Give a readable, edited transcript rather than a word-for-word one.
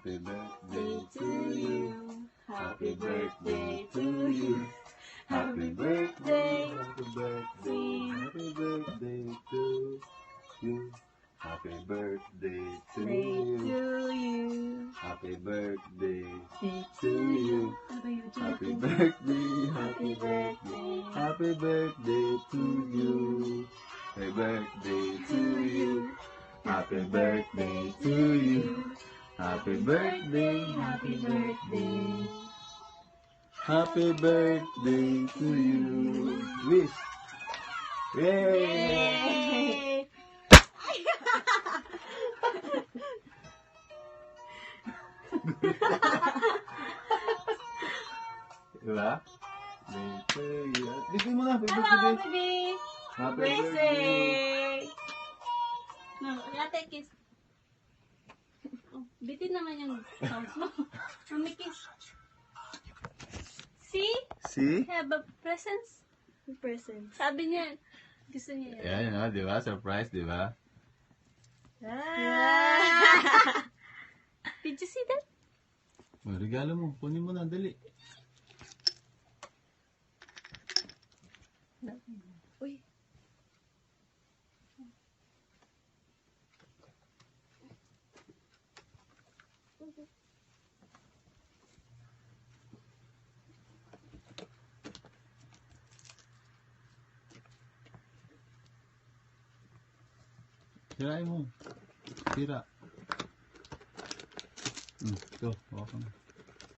Happy birthday to you. Happy birthday to you. Happy birthday. Happy birthday. Happy birthday to you. Happy birthday to you. Happy birthday to you. Happy birthday. Happy birthday. Happy birthday to you. Happy birthday to you. Happy birthday to you. Happy birthday. Happy birthday. Happy birthday to you. Wish. Yay! Diba? Bitin mo na. Hello, baby. Happy Birthday. No, ate, kiss. Oh, bitin naman yung sounds mo. Mami, kiss. See? See? Have a presents. Present. Sabi niya, gusto niya yan. Yan, di ba? Surprise, di ba? Did you see that? Regalo mo. Kunin mo na. Dali. Uy. Sirain mo. Sira. Ito. Hawakan mo.